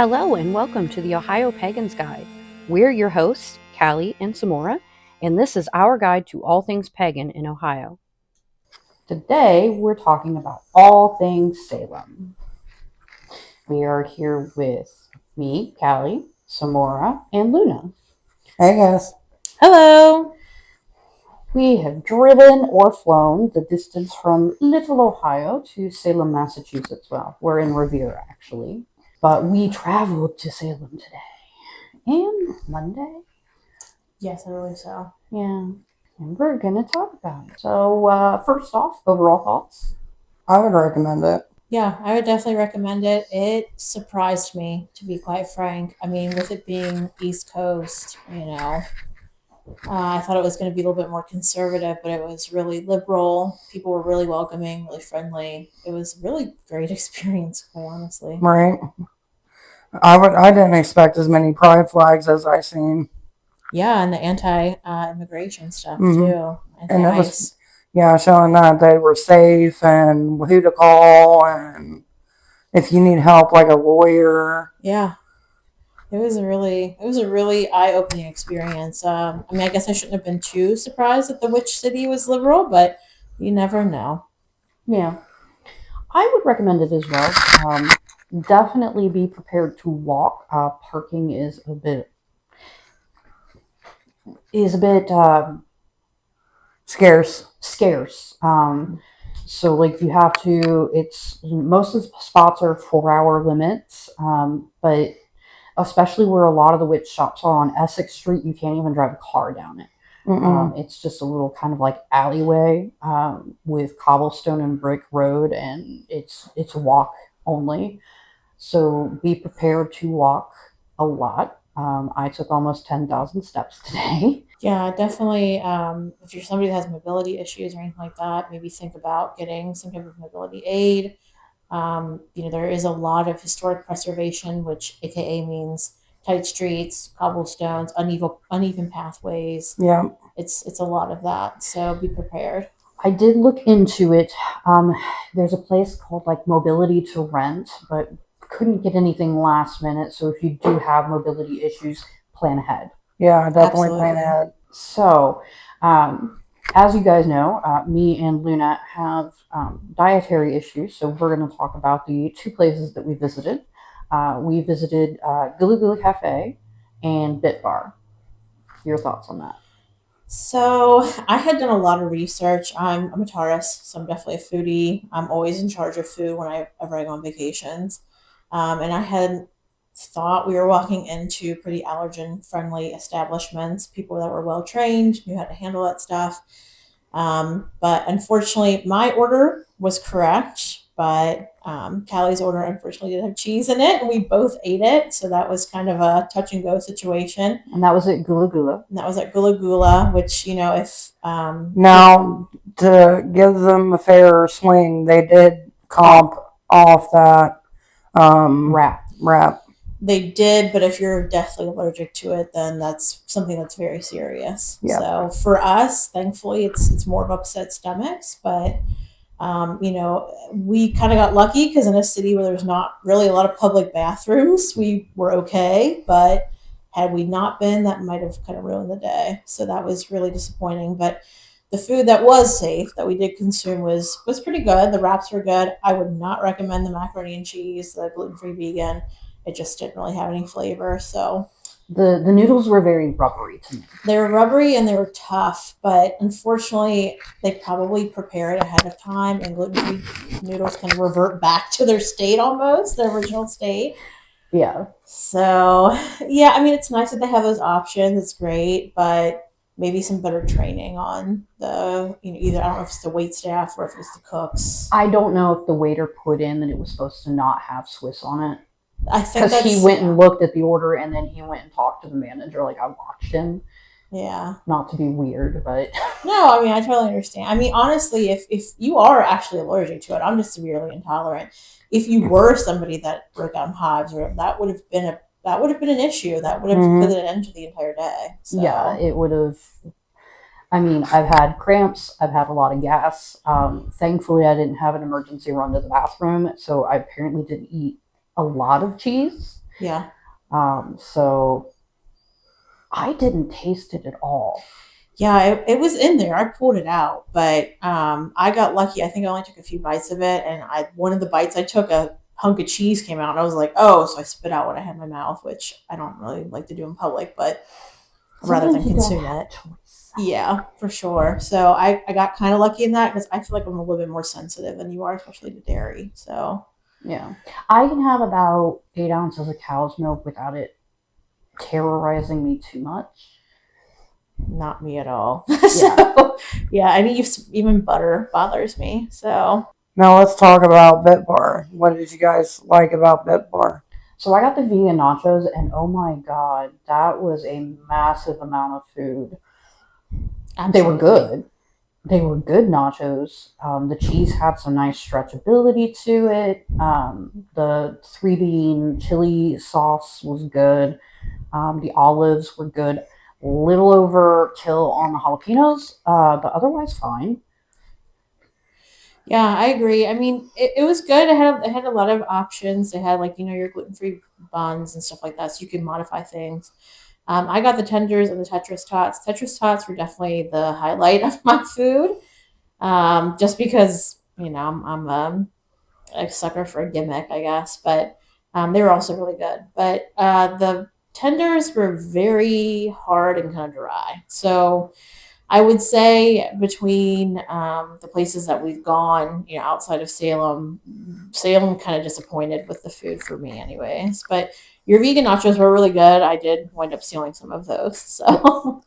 Hello and welcome to the Ohio Pagans Guide. We're your hosts, Callie and Samora, and this is our guide to all things pagan in Ohio. Today we're talking about all things Salem. We are here with me, Callie, Samora, and Luna. Hey guys. Hello. We have driven or flown the distance from Little Ohio to Salem, Massachusetts. Well, we're in Revere actually, but we traveled to Salem today and Monday. Yes, I believe so. Yeah, and we're going to talk about it. So, first off, overall thoughts? I would recommend it. Yeah, I would definitely recommend it. It surprised me, to be quite frank. I mean, with it being East Coast, I thought it was going to be a little bit more conservative, but it was really liberal. People were really welcoming, really friendly. It was a really great experience, quite honestly. Right. I didn't expect as many pride flags as I seen. Yeah, and the anti-immigration stuff Mhm. too. And it Anti-ICE. was showing that they were safe and who to call and if you need help like a lawyer. Yeah. It was a really eye-opening experience. I mean, I guess I shouldn't have been too surprised that the Witch City was liberal, but you never know. Yeah, I would recommend it as well. Definitely be prepared to walk. Parking is a bit Scarce. scarce. So like you have to. It's most of the spots are 4 hour limits. But especially where a lot of the witch shops are on Essex Street, you can't even drive a car down it. It's just a little kind of like alleyway with cobblestone and brick road, and it's walk only. So be prepared to walk a lot. I took almost 10,000 steps today. Yeah, definitely. If you're somebody that has mobility issues or anything like that, maybe think about getting some type of mobility aid. There is a lot of historic preservation, which AKA means tight streets, cobblestones, uneven pathways. Yeah. It's a lot of that. So be prepared. I did look into it. There's a place called like Mobility to Rent, but couldn't get anything last minute. So if you do have mobility issues, plan ahead. Yeah, definitely Absolutely. plan ahead. So, as you guys know, me and Luna have dietary issues. So we're going to talk about the two places that we visited. We visited Gulu Gulu Cafe and Bit Bar. Your thoughts on that? So I had done a lot of research. I'm a tourist, so I'm definitely a foodie. I'm always in charge of food whenever I go on vacations. And I had thought we were walking into pretty allergen friendly establishments, people that were well trained, knew how to handle that stuff. But unfortunately, my order was correct, but Callie's order unfortunately did have cheese in it, and we both ate it. So that was kind of a touch and go situation. And that was at Gula Gula. And that was at Gula Gula, which, if. Now, to give them a fair swing, they did comp off that wrap. They did, but if you're deathly allergic to it, then that's something that's very serious. Yep. So for us, thankfully, it's more of upset stomachs, but we kind of got lucky because in a city where there's not really a lot of public bathrooms, we were okay. But had we not been, that might have kind of ruined the day. So that was really disappointing. But the food that was safe that we did consume was pretty good. The wraps were good. I would not recommend the macaroni and cheese, the gluten-free vegan. It just didn't really have any flavor. So the noodles were very rubbery to me. They were rubbery and they were tough, but unfortunately, they probably prepare it ahead of time, and gluten-free noodles can revert back to their state almost, their original state. Yeah. So, yeah, I mean, it's nice that they have those options. It's great, but maybe some better training on the, either I don't know if it's the wait staff or if it's the cooks. I don't know if the waiter put in that it was supposed to not have Swiss on it. I think because he went and looked at the order and then he went and talked to the manager. Like I watched him. Yeah. Not to be weird, but no, I mean I totally understand. I mean honestly, if you are actually allergic to it, I'm just severely intolerant. If you were somebody that broke out in hives, or that would have been an issue. That would have put an end to the entire day. So. Yeah, it would have. I mean, I've had cramps. I've had a lot of gas. Thankfully, I didn't have an emergency run to the bathroom, so I apparently didn't eat a lot of cheese. Yeah. So I didn't taste it at all. Yeah, it was in there. I pulled it out, but I got lucky. I think I only took a few bites of it, and one of the bites I took, a hunk of cheese came out, and I was like, oh, so I spit out what I had in my mouth, which I don't really like to do in public, but rather than Sometimes you don't consume have a it. choice. Yeah, for sure. So I got kind of lucky in that because I feel like I'm a little bit more sensitive than you are, especially to dairy. So Yeah. I can have about 8 ounces of cow's milk without it terrorizing me too much. not me at all. Yeah. So yeah, I mean, even butter bothers me. So Now let's talk about Bit Bar. What did you guys like about Bit Bar? So I got the vegan nachos, and oh my god, that was a massive amount of food. absolutely. They were good. They were good nachos. The cheese had some nice stretchability to it. The three bean chili sauce was good. The olives were good. Little overkill on the jalapenos, but otherwise fine. Yeah, I agree. I mean, it was good. It had a lot of options. They had like your gluten free buns and stuff like that, so you can modify things. I got the tenders and the Tetris tots. Tetris tots were definitely the highlight of my food, just because I'm a sucker for a gimmick, I guess. But they were also really good. But the tenders were very hard and kind of dry. So I would say between the places that we've gone, outside of Salem, Salem kind of disappointed with the food for me, anyways. But your vegan nachos were really good. I did wind up stealing some of those. So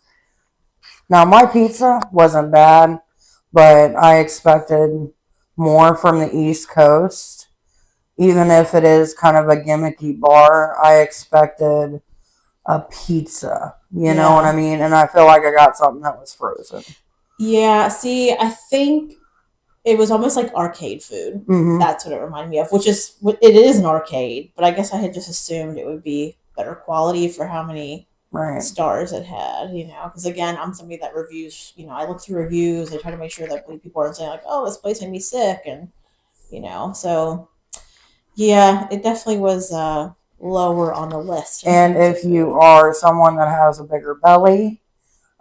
Now my pizza wasn't bad, but I expected more from the East Coast. Even if it is kind of a gimmicky bar, I expected a pizza. You know what I yeah, mean? And I feel like I got something that was frozen. yeah. See, I think it was almost like arcade food. Mm-hmm. That's what it reminded me of, which is it is an arcade, but I guess I had just assumed it would be better quality for how many Right. stars it had, because again, I'm somebody that reviews, I look through reviews, I try to make sure that people aren't saying like, oh, this place made me sick, and so yeah, it definitely was lower on the list in And terms of if you food. are someone that has a bigger belly,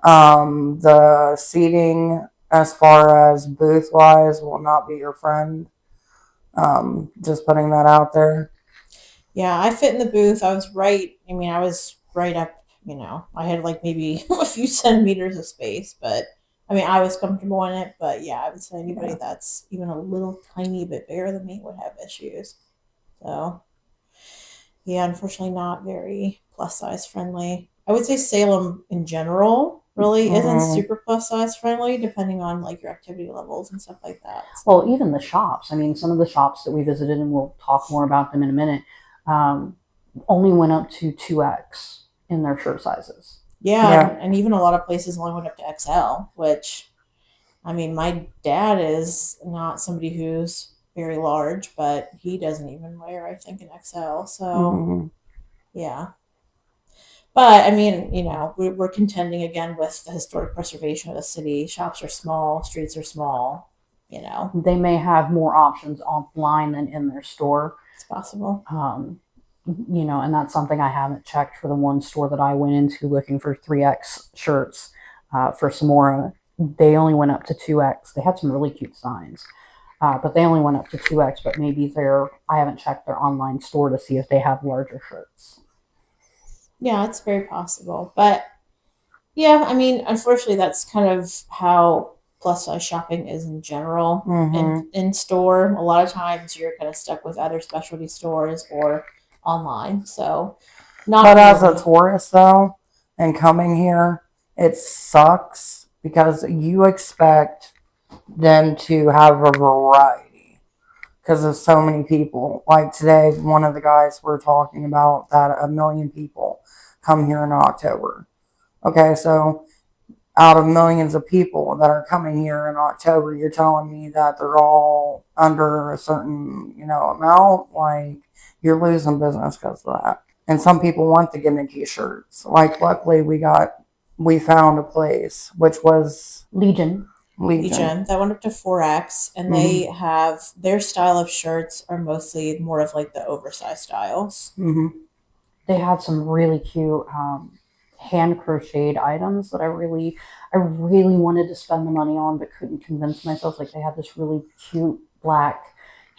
the seating as far as booth wise will not be your friend. Just putting that out there. Yeah, I fit in the booth. I was right. I mean, I was right up. I had like maybe a few centimeters of space, but I mean, I was comfortable in it. But yeah, I would say anybody Yeah. that's even a little tiny bit bigger than me would have issues. So yeah, unfortunately, not very plus size friendly. I would say Salem in general really isn't Mm-hmm. super plus size friendly, depending on like your activity levels and stuff like that. Well, So even the shops. I mean, some of the shops that we visited, and we'll talk more about them in a minute, um, only went up to 2X in their shirt sizes. yeah, Yeah. and even a lot of places only went up to XL, which I mean, my dad is not somebody who's very large, but he doesn't even wear, I think, an XL. So, Mm-hmm. yeah. But I mean, we're contending again with the historic preservation of the city. Shops are small, streets are small. They may have more options online than in their store. It's possible. And that's something I haven't checked for the one store that I went into looking for 3X shirts for Samora. They only went up to 2X. They had some really cute signs, but they only went up to 2X. But maybe I haven't checked their online store to see if they have larger shirts. Yeah, it's very possible. But yeah, I mean, unfortunately, that's kind of how plus size shopping is in general Mm-hmm. in store. A lot of times you're kind of stuck with either specialty stores or online. So, not But as a really. tourist, though, and coming here, it sucks because you expect them to have a variety because of so many people. Like today, one of the guys we're talking about that 1 million people come here in October. Okay, so out of millions of people that are coming here in October, you're telling me that they're all under a certain, amount? Like, you're losing business because of that. And some people want the gimmicky shirts. Like, luckily, we found a place, which was Legion. Legion. Legion that went up to 4X, and they Mm-hmm. have their style of shirts are mostly more of like the oversized styles. Mm-hmm. they had some really cute hand crocheted items that I really wanted to spend the money on, but couldn't convince myself. Like they had this really cute black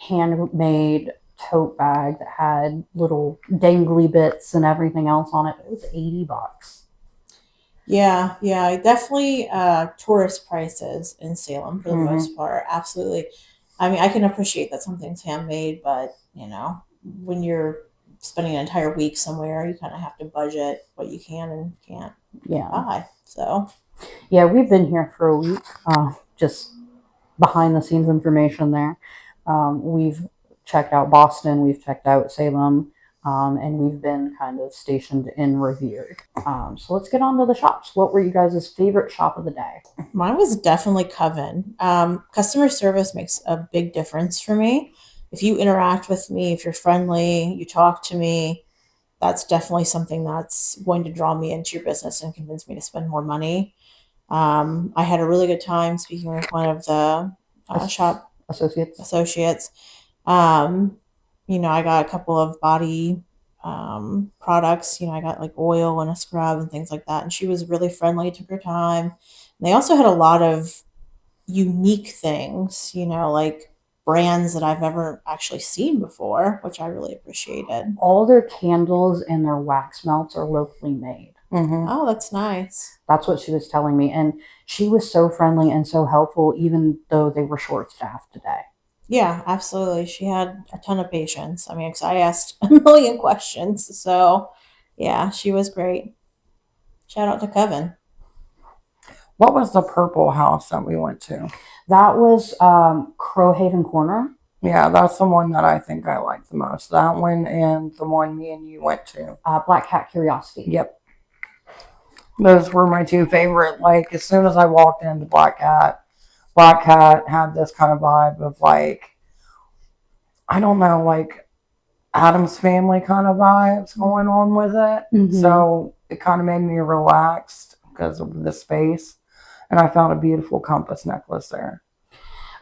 handmade tote bag that had little dangly bits and everything else on it. But it was $80. Yeah, yeah, definitely tourist prices in Salem for the Mm-hmm. most part. Absolutely. I mean, I can appreciate that something's handmade, but when you're spending an entire week somewhere, you kind of have to budget what you can and can't Yeah, buy. So, yeah, we've been here for a week. Just behind the scenes information there. We've checked out Boston, we've checked out Salem, and we've been kind of stationed in Revere. So let's get on to the shops. What were you guys' favorite shop of the day? mine was definitely Coven. Customer service makes a big difference for me. If you interact with me, if you're friendly, you talk to me, that's definitely something that's going to draw me into your business and convince me to spend more money. I had a really good time speaking with one of the shop Associates. associates. Um, I got a couple of body products. I got like oil and a scrub and things like that. And she was really friendly, took her time. And they also had a lot of unique things, like brands that I've never actually seen before, which I really appreciated. All their candles and their wax melts are locally made. Mm-hmm. Oh, that's nice. That's what she was telling me. And she was so friendly and so helpful, even though they were short staffed today. Yeah, absolutely. She had a ton of patience. I mean, 'cause I asked a million questions. So, yeah, she was great. Shout out to Kevin. What was the purple house that we went to? That was Crowhaven Corner. Yeah, that's the one that I think I like the most. That one and the one me and you went to. Black Cat Curiosity. Yep. Those were my two favorite. Like, as soon as I walked into Black Cat had this kind of vibe of like, I don't know, like Adam's Family kind of vibes going on with it. Mhm. So it kind of made me relaxed because of the space. And I found a beautiful compass necklace there.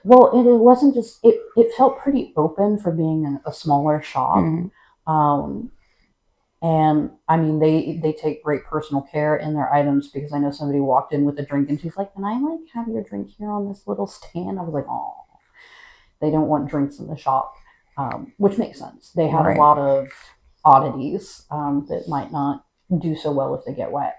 Well, it wasn't just, it felt pretty open for being a smaller shop. Mm-hmm. And I mean, they take great personal care in their items because I know somebody walked in with a drink and she's like, "Can I like have your drink here on this little stand?" I was like, "Oh, they don't want drinks in the shop," which makes sense. They have Right. a lot of oddities that might not do so well if they get wet.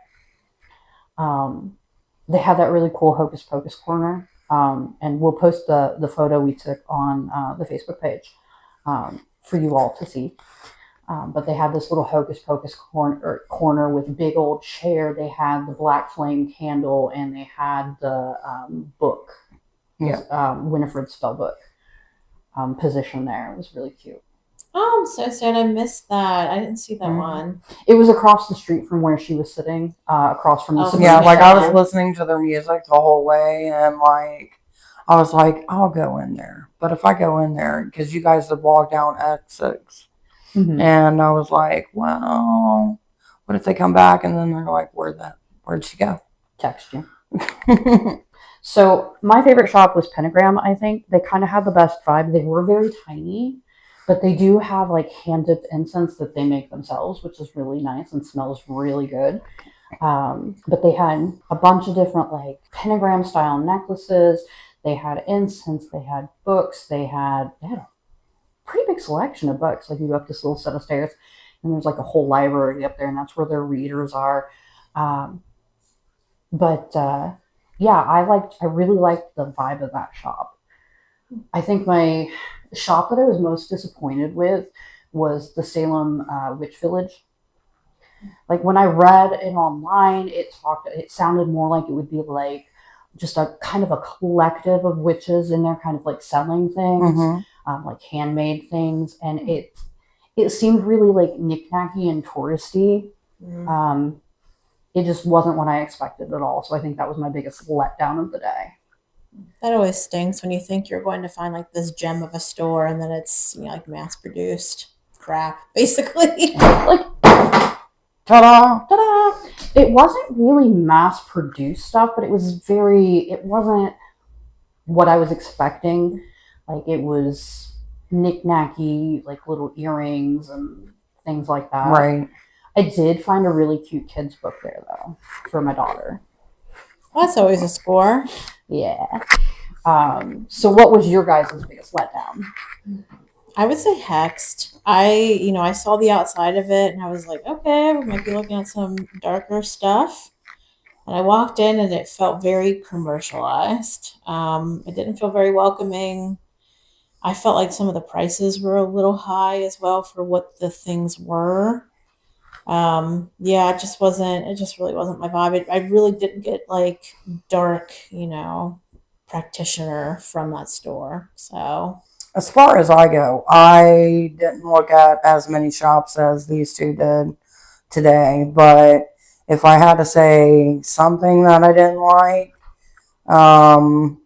They have that really cool Hocus Pocus corner, and we'll post the photo we took on the Facebook page for you all to see. But they had this little Hocus Pocus corner with a big old chair. They had the Black Flame candle, and they had the book, Winifred's spell book, position there. It was really cute. Oh, I'm so sad I missed that. I didn't see that Mhm. one. It was across the street from where she was sitting, across from the Oh, Supreme Yeah, like I was Center. listening to their music the whole way, and like I was like, I'll go in there. But if I go in there, because you guys had walked down X6, Mhm. and I was like, well, what if they come back and then they're like, where'd she go? Text you. So my favorite shop was Pentagram. I think they kind of had the best vibe. They were very tiny, but they do have like hand dipped incense that they make themselves, which is really nice and smells really good. But they had a bunch of different like pentagram style necklaces. They had incense. They had books. They had a pretty big selection of books. Like you go up this little set of stairs, and there's like a whole library up there, and that's where their readers are. Um, but yeah, I really liked the vibe of that shop. I think my shop that I was most disappointed with was the Salem Witch Village. Like when I read it online, it sounded more like it would be like just a kind of a collective of witches in there, kind of like selling things, like handmade things, and it seemed really like knickknacky and touristy. Mm. It just wasn't what I expected at all. So I think that was my biggest letdown of the day. That always stinks when you think you're going to find like this gem of a store and then it's like mass produced crap, basically. Like, Ta-da! ta-da! It wasn't really mass produced stuff, but it wasn't what I was expecting. Like it was knick-knacky, like little earrings and things like that. Right. I did find a really cute kids book there though for my daughter. Well, that's always a score. Yeah. So what was your guys' biggest letdown? I would say Hexed. I saw the outside of it and I was like, okay, we might be looking at some darker stuff. And I walked in and it felt very commercialized. It didn't feel very welcoming. I felt like some of the prices were a little high as well for what the things were. Yeah, it just wasn't, it just really wasn't my vibe. I really didn't get like dark, practitioner from that store. So, As far as I go, I didn't look at as many shops as these two did today, but if I had to say something that I didn't like, um,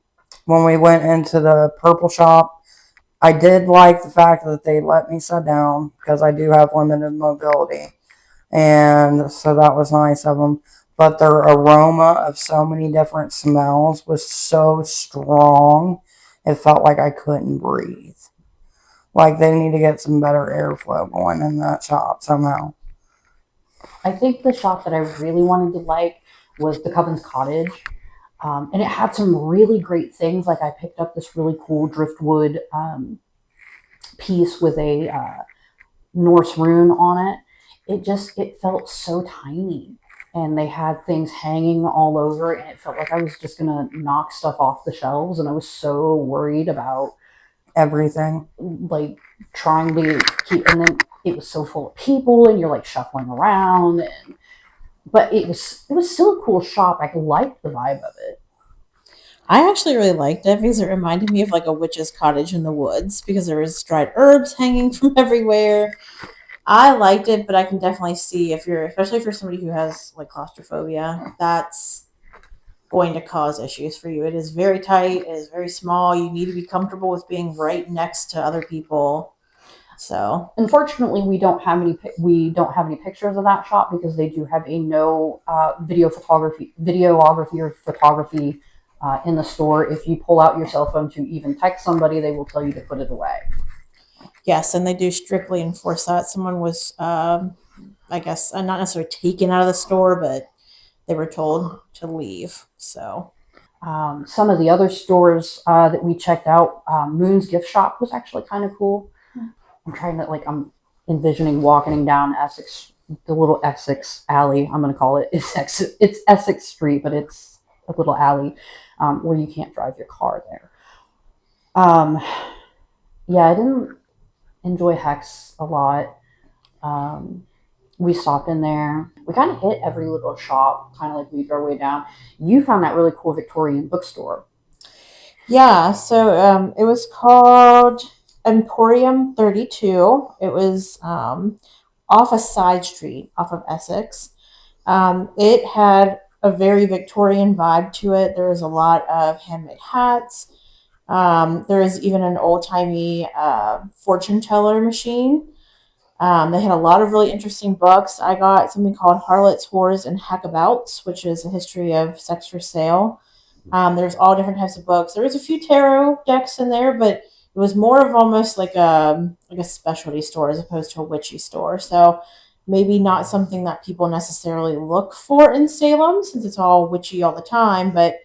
when we went into the purple shop, I did like the fact that they let me sit down because I do have limited mobility. And so that was nice of them. But their aroma of so many different smells was so strong, it felt like I couldn't breathe. Like they need to get some better airflow going in that shop somehow. I think the shop that I really wanted to like was the Coven's Cottage. And it had some really great things. Like I picked up this really cool driftwood piece with a Norse rune on it. It felt so tiny, and they had things hanging all over, and it felt like I was just gonna knock stuff off the shelves, and I was so worried about Everything. like trying to keep. And then it was so full of people, and you're like shuffling around, and but it was still a cool shop. I liked the vibe of it. I actually really liked it because it reminded me of like a witch's cottage in the woods because there was dried herbs hanging from everywhere. I liked it, but I can definitely see if you're, especially for somebody who has like claustrophobia, that's going to cause issues for you. It is very tight. It is very small. You need to be comfortable with being right next to other people. So Unfortunately, we don't have any pictures of that shop because they do have a no videography or photography in the store. If you pull out your cell phone to even text somebody, they will tell you to put it away. yes, and they do strictly enforce that. Someone was, I guess, not necessarily taken out of the store, but they were told to leave. So Some of the other stores that we checked out, Moon's Gift Shop was actually kind of cool. I'm envisioning walking down Essex, the little Essex alley. I'm going to call it. It's Essex Street, but it's a little alley where you can't drive your car there. Um, yeah, I didn't enjoy Hex a lot. Um, we stopped in there. We kind of hit every little shop, kind of like we our way down. You found that really cool Victorian bookstore. yeah, so it was called Emporium 32. It was off a side street off of Essex. It had a very Victorian vibe to it. There was a lot of handmade hats. There is even an old timey fortune teller machine. They had a lot of really interesting books. I got something called Harlots, Whores, and Hackabouts, which is a history of sex for sale. There's all different types of books. There was a few tarot decks in there, but it was more of almost like a specialty store as opposed to a witchy store. So maybe not something that people necessarily look for in Salem since it's all witchy all the time. But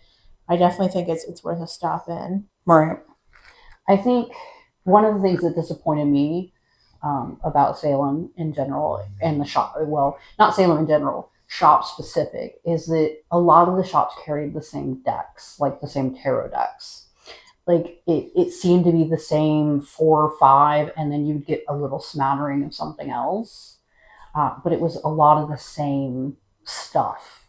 I definitely think it's worth a stop in. Right. I think one of the things that disappointed me about Salem in general and the shop, well, not Salem in general, shop specific, is that a lot of the shops carried the same decks, like the same tarot decks. Like it seemed to be the same four or five, and then you'd get a little smattering of something else. But it was a lot of the same stuff.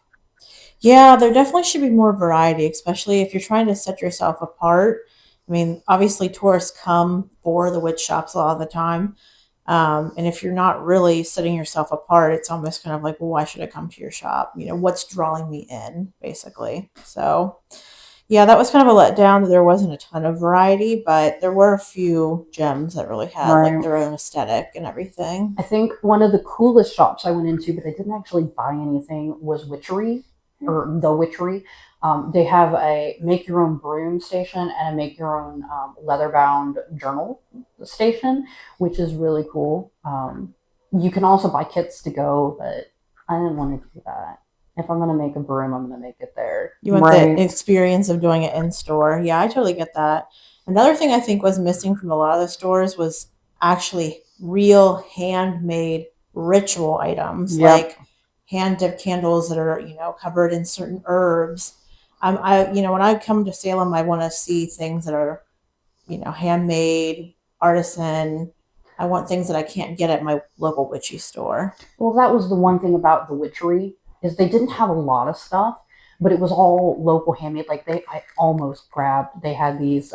Yeah, there definitely should be more variety, especially if you're trying to set yourself apart. I mean, obviously, tourists come for the witch shops a lot of the time. And if you're not really setting yourself apart, it's almost kind of like, well, why should I come to your shop? What's drawing me in, basically. So, yeah, that was kind of a letdown that there wasn't a ton of variety, but there were a few gems that really had like Right. their own aesthetic and everything. I think one of the coolest shops I went into, but I didn't actually buy anything, was Witchery or the Witchery. They have a make your own broom station and a make your own leather bound journal station, which is really cool. You can also buy kits to go, but I didn't want to do that. If I'm gonna make a broom, I'm gonna make it there. You want the Right. experience of doing it in store. Yeah, I totally get that. Another thing I think was missing from a lot of the stores was actually real handmade ritual items Yep. like hand dipped candles that are, covered in certain herbs. When I come to Salem, I want to see things that are, handmade, artisan. I want things that I can't get at my local witchy store. Well, that was the one thing about the witchery is they didn't have a lot of stuff, but it was all local handmade. Like I almost grabbed. They had these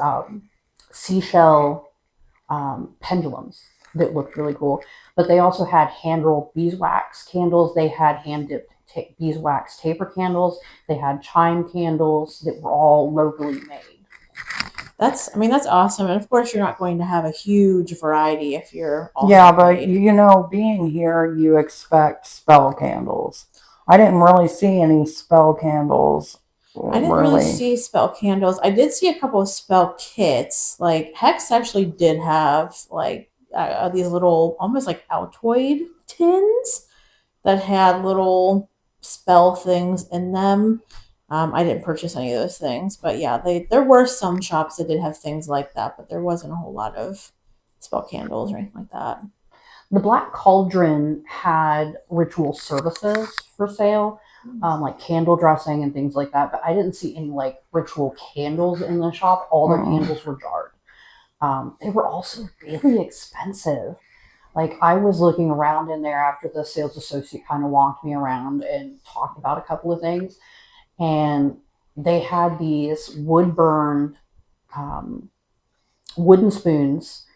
seashell pendulums that looked really cool, but they also had hand rolled beeswax candles. They had hand dipped beeswax taper candles. They had chime candles that were all locally made. That's awesome. And of course, you're not going to have a huge variety if you're all Yeah, but handmade. being here, you expect spell candles. I didn't really see any spell candles, I didn't really really. see spell candles. I did see a couple of spell kits. Like Hex actually did have like these little, almost like Altoid tins that had little spell things in them. I didn't purchase any of those things, but yeah, there were some shops that did have things like that, but there wasn't a whole lot of spell candles or anything like that. The Black Cauldron had ritual services for sale, like candle dressing and things like that. But I didn't see any like ritual candles in the shop. All their Mm. candles were jarred. They were also really expensive. Like I was looking around in there after the sales associate kind of walked me around and talked about a couple of things, and they had these wood burned um, wooden spoons,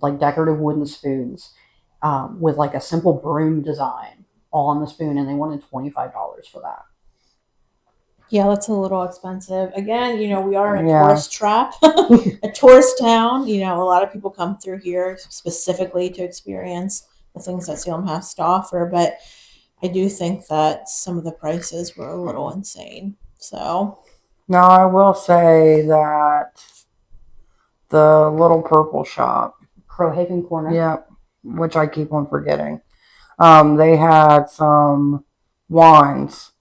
like decorative wooden spoons, with like a simple broom design all on the spoon, and they wanted $25 for that. Yeah, that's a little expensive. Again, we are in a Yeah. tourist trap, a tourist town. A lot of people come through here specifically to experience the things that Salem has to offer. But I do think that some of the prices were a little insane. So, Now, I will say that the little purple shop, Crowhaven Corner. yep, which I keep on forgetting, they had some wands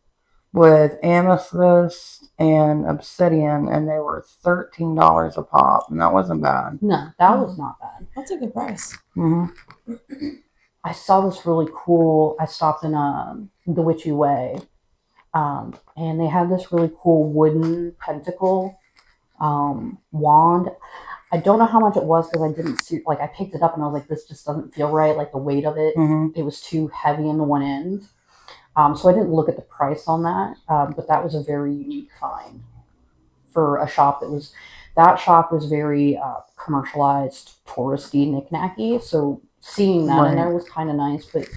with amethyst and obsidian, and they were $13 a pop, and that wasn't bad. No, that was not bad. that's a good price. Hmm. I saw this really cool. I stopped in the Witchy Way, and they had this really cool wooden pentacle wand. I don't know how much it was because I didn't see. Like I picked it up and I was like, this just doesn't feel right. Like the weight of it, Hmm. it was too heavy in the one end. So I didn't look at the price on that, but that was a very unique find for a shop that was. That shop was very commercialized, touristy, knick-knacky. So seeing that in Right. there was kind of nice. But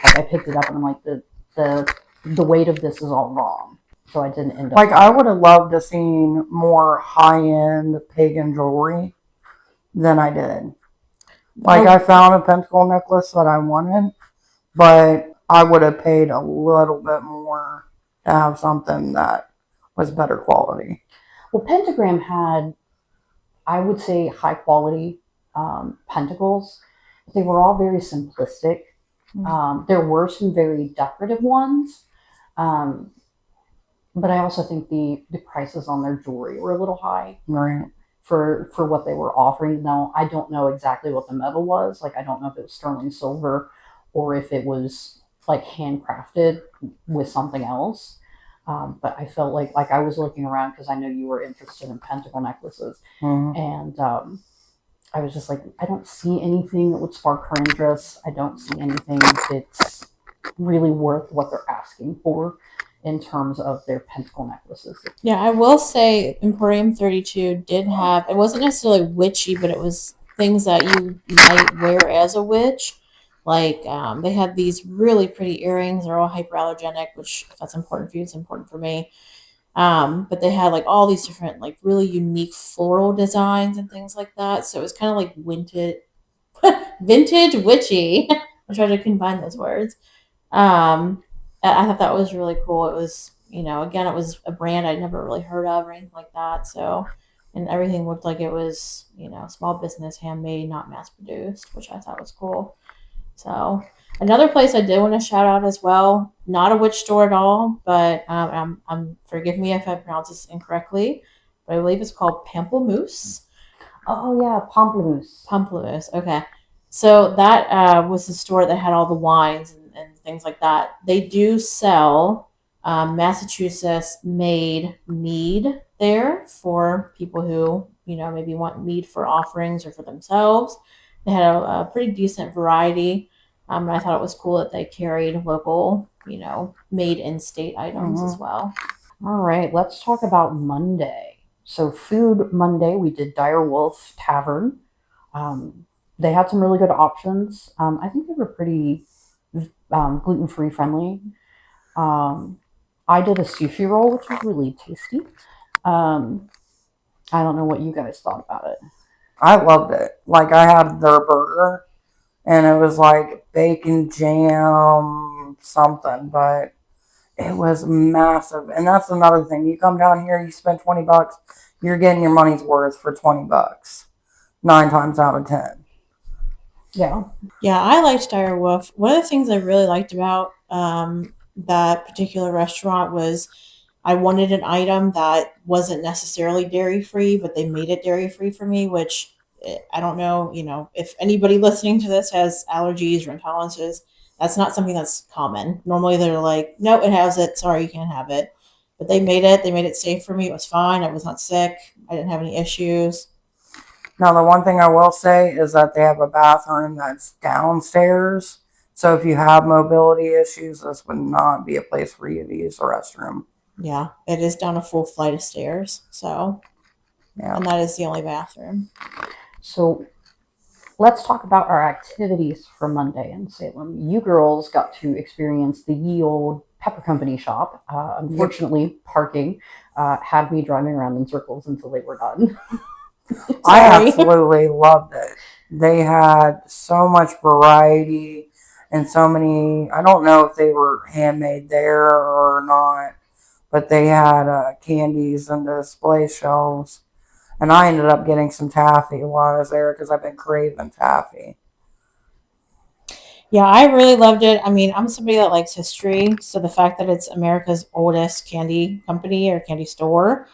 like I picked it up and I'm like, the weight of this is all wrong. So I didn't end up. Like, I would have loved to seen more high-end pagan jewelry than I did. Like, I found a pentacle necklace that I wanted, but I would have paid a little bit more to have something that was better quality. Well, Pentagram had, I would say, high quality pentacles. They were all very simplistic. There were some very decorative ones, um, but I also think the prices on their jewelry were a little high Right. for what they were offering. Now I don't know exactly what the metal was. Like I don't know if it was sterling silver or if it was like handcrafted with something else. But I felt like I was looking around because I know you were interested in pentacle necklaces, Mhm. and I was just like, I don't see anything that would spark her interest. I don't see anything that's really worth what they're asking for in terms of their pentacle necklaces. Yeah, I will say Emporium 32 did have, it wasn't necessarily witchy, but it was things that you might wear as a witch. Like, they had these really pretty earrings. They're all hyperallergenic, which, if that's important for you, it's important for me. But they had like all these different, like really unique floral designs and things like that. So it was kind of like vintage witchy. I tried to combine those words. Um, I thought that was really cool. It was, again, it was a brand I'd never really heard of or anything like that. So, and everything looked like it was, small business, handmade, not mass produced, which I thought was cool. So, Another place I did want to shout out as well, not a witch store at all, but forgive me if I pronounce this incorrectly, but I believe it's called Pamplemousse. Oh yeah, Pamplemousse. Pamplemousse. Okay. So that was the store that had all the wines and things like that. They do sell Massachusetts made mead there for people who, maybe want mead for offerings or for themselves. They had a pretty decent variety. And I thought it was cool that they carried local, made in state items as well. All right, let's talk about Monday. So, Food Monday, we did Dire Wolf Tavern. They had some really good options. I think they were pretty gluten free friendly. Um, I did a sushi roll, which was really tasty. Um, I don't know what you guys thought about it. I loved it. Like I had their burger, and it was like bacon jam something, but it was massive. And that's another thing. You come down here, you spend $20, you're getting your money's worth for $20. 9 times out of 10. Yeah. Yeah, I liked Dire Wolf. One of the things I really liked about that particular restaurant was I wanted an item that wasn't necessarily dairy free, but they made it dairy free for me, which I don't know, if anybody listening to this has allergies or intolerances, that's not something that's common. Normally they're like, no, it has it. Sorry, you can't have it. But they made it. They made it safe for me. It was fine. I was not sick. I didn't have any issues. Now, the one thing I will say is that they have a bathroom that's downstairs. So if you have mobility issues, this would not be a place for you to use the restroom. Yeah, it is down a full flight of stairs. So, Yeah. and that is the only bathroom. So, let's talk about our activities for Monday in Salem. You girls got to experience the ye old pepper company shop. Unfortunately, parking had me driving around in circles until they were done. I absolutely loved it. They had so much variety and so many. I don't know if they were handmade there or not, but they had candies and display shelves. And I ended up getting some taffy while I was there because I've been craving taffy. Yeah, I really loved it. I mean, I'm somebody that likes history, so the fact that it's America's oldest candy company or candy store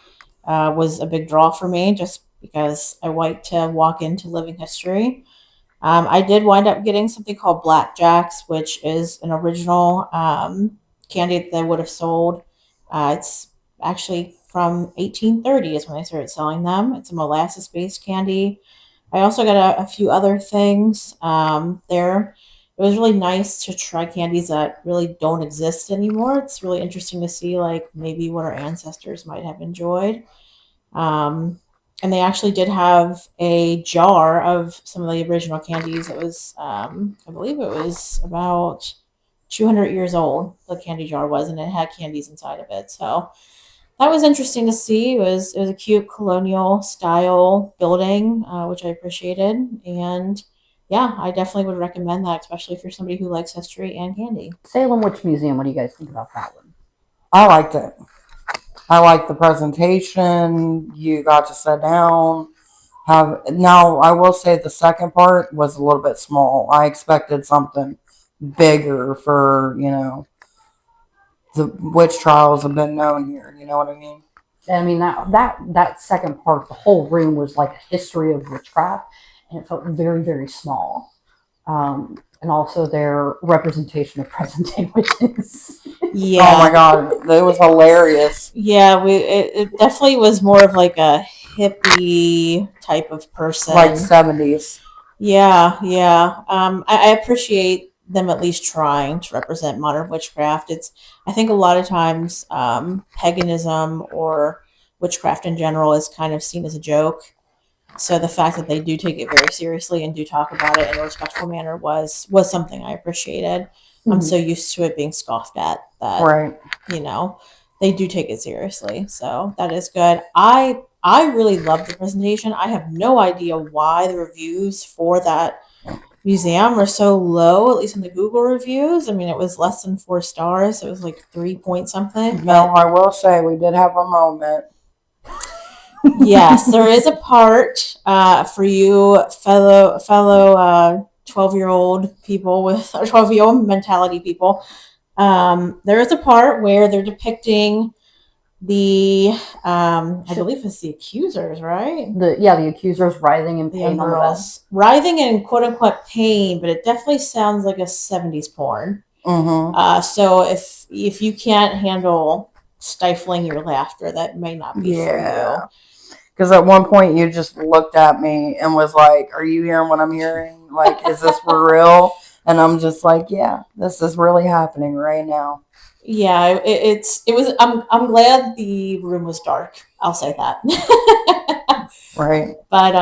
was a big draw for me, just because I like to walk into living history. I did wind up getting something called Blackjacks, which is an original candy that they would have sold. It's actually from 1830 is when they started selling them. It's a molasses-based candy. I also got a few other things there. It was really nice to try candies that really don't exist anymore. It's really interesting to see, like, maybe what our ancestors might have enjoyed. Um, and they actually did have a jar of some of the original candies. It was, I believe it was about 200 years old, the candy jar was, and it had candies inside of it. So that was interesting to see. It was a cute colonial style building, which I appreciated. And yeah, I definitely would recommend that, especially if you're somebody who likes history and candy. Salem Witch Museum, what do you guys think about that one? I liked it. I liked the presentation. You got to sit down. Now, I will say the second part was a little bit small. I expected something bigger for, the witch trials have been known here. You know what I mean? I mean that second part, the whole room was like a history of witchcraft, and it felt very very small. And also their representation of present day witches. Yeah. Oh my god, it was hilarious. Yeah, it definitely was more of like a hippie type of person. Like 70s. Yeah, yeah. I appreciate them at least trying to represent modern witchcraft. I think a lot of times, paganism or witchcraft in general is kind of seen as a joke. So the fact that they do take it very seriously and do talk about it in a respectful manner was something I appreciated. I'm so used to it being scoffed at that, Right. they do take it seriously. So that is good. I really love the presentation. I have no idea why the reviews for that museum are so low, at least in the Google reviews. I mean, it was less than 4 stars. It was like 3 point something. No, I will say we did have a moment. Yes, there is a part for you fellow 12-year-old people with or 12-year-old mentality people. There is a part where they're depicting the I believe it's the accusers, right? The accusers writhing in The pain young on the bed. girls writhing in quote unquote pain, but it definitely sounds like a 70s porn. So if you can't handle stifling your laughter, that may not be for you. Because at one point you just looked at me and was like, "Are you hearing what I'm hearing? Like, is this for real?" And I'm just like, "Yeah, this is really happening right now." Yeah, it was. I'm glad the room was dark. I'll say that. Right. But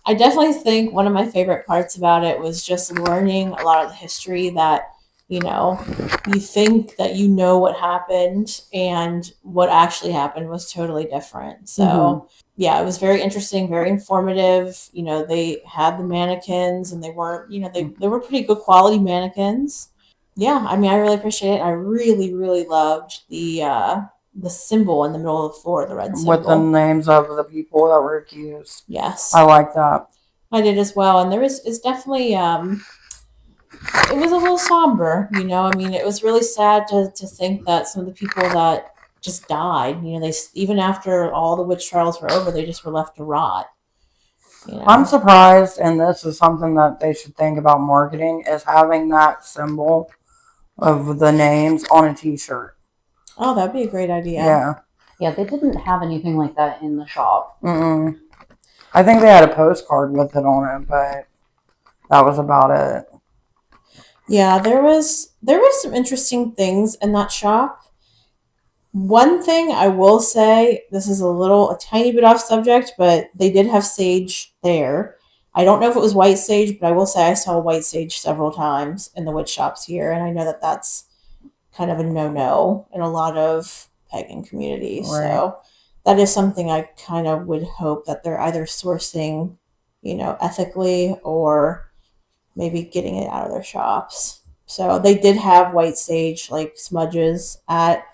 I definitely think one of my favorite parts about it was just learning a lot of the history that you know you think that you know what happened and what actually happened was totally different. So yeah, it was very interesting, very informative. They had the mannequins and they weren't, they were pretty good quality mannequins. Yeah, I mean, I really appreciate it. I really, really loved the symbol in the middle of the floor, the red With the symbol. names of the people that were accused. Yes, I like that. I did as well. And there is definitely it was a little somber. I mean, it was really sad to think that some of the people that just died. They even after all the witch trials were over, they just were left to rot. I'm surprised, and this is something that they should think about marketing, is having that symbol of the names on a t-shirt. Oh, that'd be a great idea. Yeah. Yeah, they didn't have anything like that in the shop. I think they had a postcard with it on it, but that was about it. Yeah, there was some interesting things in that shop. One thing I will say, this is a tiny bit off subject, but they did have sage there. I don't know if it was white sage, but I will say I saw white sage several times in the witch shops here, and I know that that's kind of a no-no in a lot of pagan communities. Right. So that is something I kind of would hope that they're either sourcing, ethically or maybe getting it out of their shops. So they did have white sage like smudges at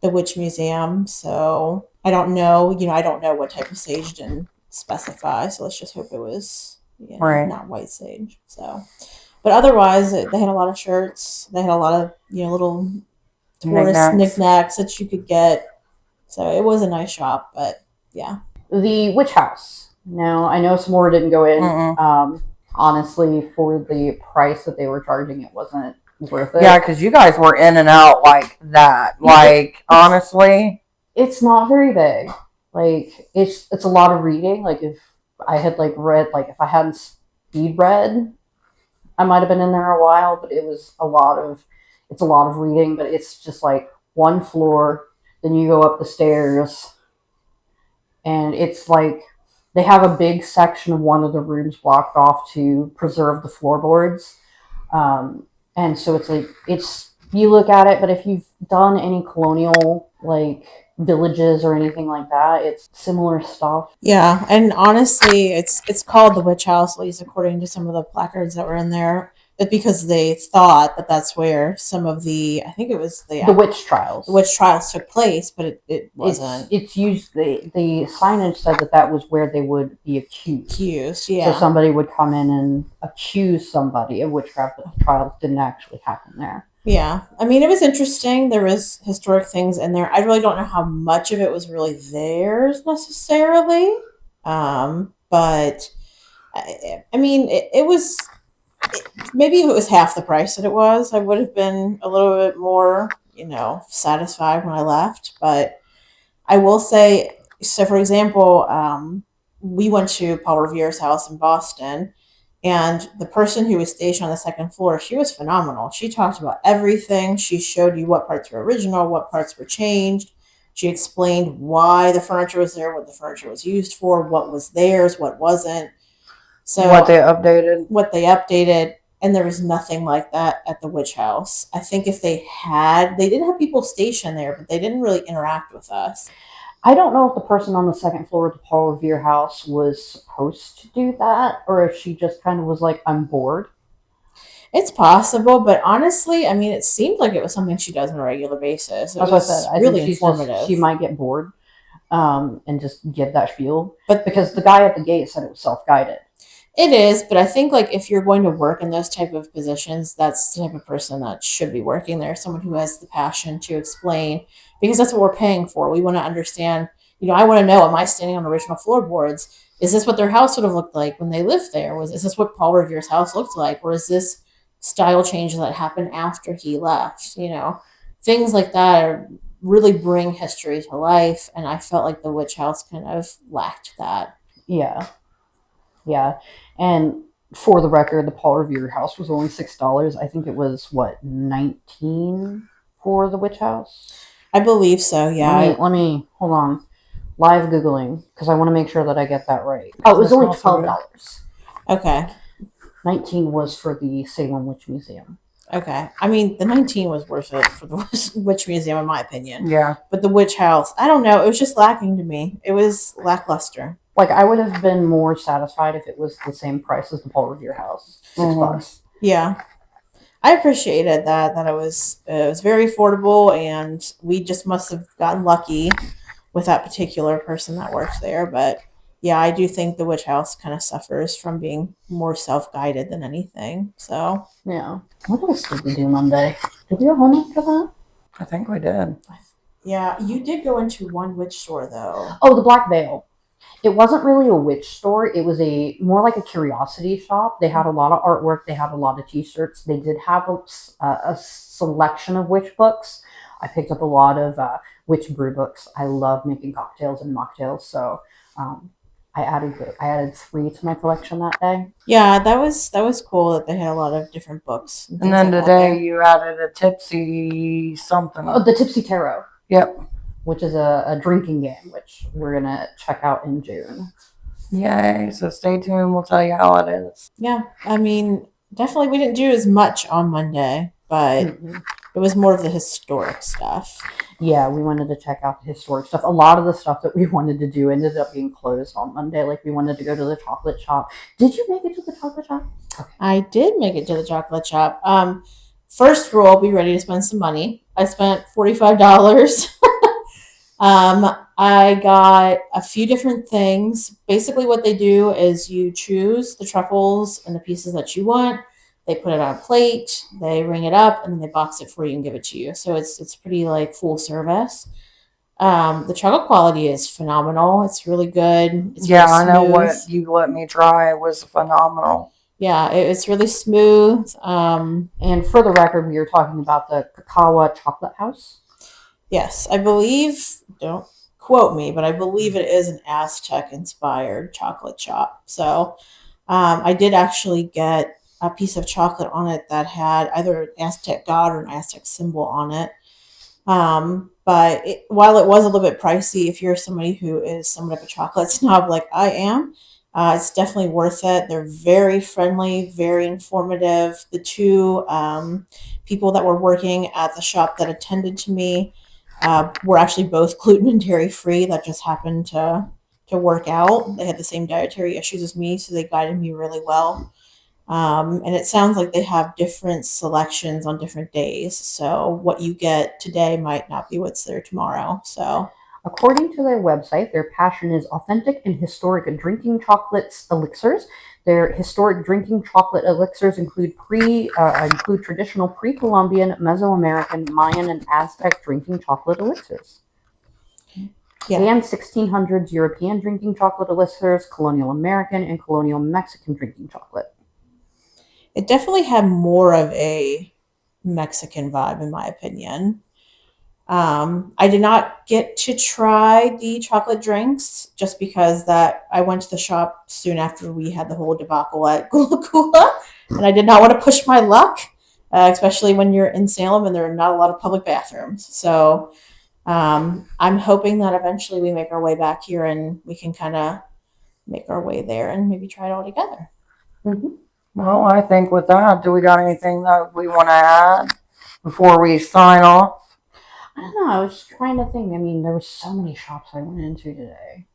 the witch museum. So I don't know, I don't know what type of sage didn't specify. So let's just hope it was Right. not white sage. So, but otherwise, they had a lot of shirts. They had a lot of little tourist knickknacks that you could get. So it was a nice shop, but yeah. The witch house. Now, I know some more didn't go in. Honestly, for the price that they were charging, it wasn't worth it. Yeah, because you guys were in and out like that. Like, honestly, it's not very big. Like, it's a lot of reading. Like, if I had read, if I hadn't speed read, I might have been in there a while. But it's a lot of reading. But it's just like one floor. Then you go up the stairs, and it's like they have a big section of one of the rooms blocked off to preserve the floorboards. And so it's you look at it, but if you've done any colonial villages or anything like that, it's similar stuff. Yeah, and honestly, it's called the witch house, at least according to some of the placards that were in there. It's because they thought that that's where some of I think it was the witch trials. The witch trials took place, but it wasn't. It's used. The signage said that was where they would be accused. Yeah. So somebody would come in and accuse somebody of witchcraft, but the trials didn't actually happen there. Yeah, I mean, it was interesting. There was historic things in there. I really don't know how much of it was really theirs necessarily, but I mean, it was. Maybe if it was half the price that it was, I would have been a little bit more, satisfied when I left. But I will say, so for example, we went to Paul Revere's house in Boston, and the person who was stationed on the second floor, she was phenomenal. She talked about everything. She showed you what parts were original, what parts were changed. She explained why the furniture was there, what the furniture was used for, what was theirs, what wasn't. So what they updated, and there was nothing like that at the witch house. I think if they did have people stationed there, but they didn't really interact with us. I don't know if the person on the second floor of the Paul Revere house was supposed to do that, or if she just kind of was like, I'm bored. It's possible, but honestly, I mean, it seemed like it was something she does on a regular basis. It was really informative. She might get bored and just give that spiel. But because the guy at the gate said it was self-guided. It is, but I think like if you're going to work in those type of positions, that's the type of person that should be working there. Someone who has the passion to explain, because that's what we're paying for. We want to understand. I want to know: am I standing on original floorboards? Is this what their house would have looked like when they lived there? Is this what Paul Revere's house looked like, or is this style change that happened after he left? Things like that really bring history to life, and I felt like the Witch House kind of lacked that. Yeah, yeah. And for the record, the Paul Revere house was only $6. I think it was what, 19 for the Witch House. I believe so. Yeah. Let me hold on. Live googling because I want to make sure that I get that right. Oh, it was only $12. Okay. 19 was for the Salem Witch Museum. Okay. I mean, the 19 was worth it for the Witch Museum, in my opinion. Yeah. But the Witch House, I don't know. It was just lacking to me. It was lackluster. Like, I would have been more satisfied if it was the same price as the Paul Revere house. $6. Yeah. I appreciated that it was very affordable, and we just must have gotten lucky with that particular person that worked there. But yeah, I do think the Witch House kind of suffers from being more self-guided than anything. So Yeah. What else did we do Monday? Did we go home after that? I think we did. yeah, you did go into one witch store though. Oh, the Black Veil. It wasn't really a witch store. It was more like a curiosity shop. They had a lot of artwork. They had a lot of T-shirts. They did have a selection of witch books. I picked up a lot of witch brew books. I love making cocktails and mocktails, so I added 3 to my collection that day. Yeah, that was cool that they had a lot of different books. And then today you added a tipsy something. Oh, the Tipsy Tarot. Yep. Which is a drinking game, which we're gonna check out in June. Yay! So stay tuned. We'll tell you how it is. Yeah, I mean, definitely we didn't do as much on Monday, but it was more of the historic stuff. Yeah, we wanted to check out the historic stuff. A lot of the stuff that we wanted to do ended up being closed on Monday. Like, we wanted to go to the chocolate shop. Did you make it to the chocolate shop? Okay. I did make it to the chocolate shop. First rule, be ready to spend some money. I spent $45. I got a few different things. Basically, what they do is you choose the truffles and the pieces that you want. They put it on a plate, they ring it up, and then they box it for you and give it to you. So it's pretty like full service. The chocolate quality is phenomenal. It's really good. It's really I know smooth. what you let me try was phenomenal. Yeah, it's really smooth. And for the record, we are talking about the Kakawa Chocolate House. Yes, I believe, don't quote me, but I believe it is an Aztec-inspired chocolate shop. So I did actually get a piece of chocolate on it that had either an Aztec god or an Aztec symbol on it. But while it was a little bit pricey, if you're somebody who is somewhat of a chocolate snob like I am, it's definitely worth it. They're very friendly, very informative. The 2 people that were working at the shop that attended to me were actually both gluten and dairy free. That just happened to work out. They had the same dietary issues as me, so they guided me really well. And it sounds like they have different selections on different days. So what you get today might not be what's there tomorrow. So according to their website, their passion is authentic and historic drinking chocolates elixirs. Their historic drinking chocolate elixirs include traditional pre-Columbian, Mesoamerican, Mayan, and Aztec drinking chocolate elixirs. Yeah. And 1600s European drinking chocolate elixirs, colonial American, and colonial Mexican drinking chocolate. It definitely had more of a Mexican vibe, in my opinion. I did not get to try the chocolate drinks just because that I went to the shop soon after we had the whole debacle at Gula Gula, and I did not want to push my luck, especially when you're in Salem and there are not a lot of public bathrooms. So I'm hoping that eventually we make our way back here and we can kind of make our way there and maybe try it all together. Mm-hmm. Well, I think with that, do we got anything that we want to add before we sign off? I don't know. I was trying to think. I mean, there were so many shops I went into today,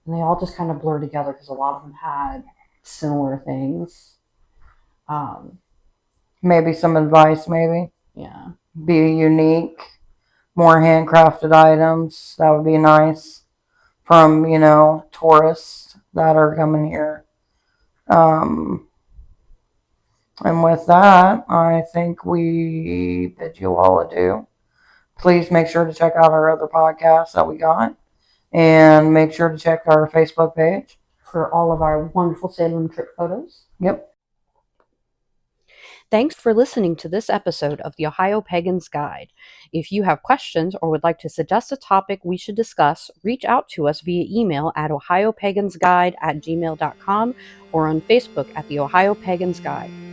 and they all just kind of blur together because a lot of them had similar things. Maybe some advice, maybe. Yeah. Be unique. More handcrafted items. That would be nice. From, tourists that are coming here. Um, and with that, I think we bid you all adieu. Please make sure to check out our other podcasts that we got. And make sure to check our Facebook page for all of our wonderful Salem trip photos. Yep. Thanks for listening to this episode of the Ohio Pagans Guide. If you have questions or would like to suggest a topic we should discuss, reach out to us via email at ohiopagansguide@gmail.com or on Facebook at the Ohio Pagans Guide.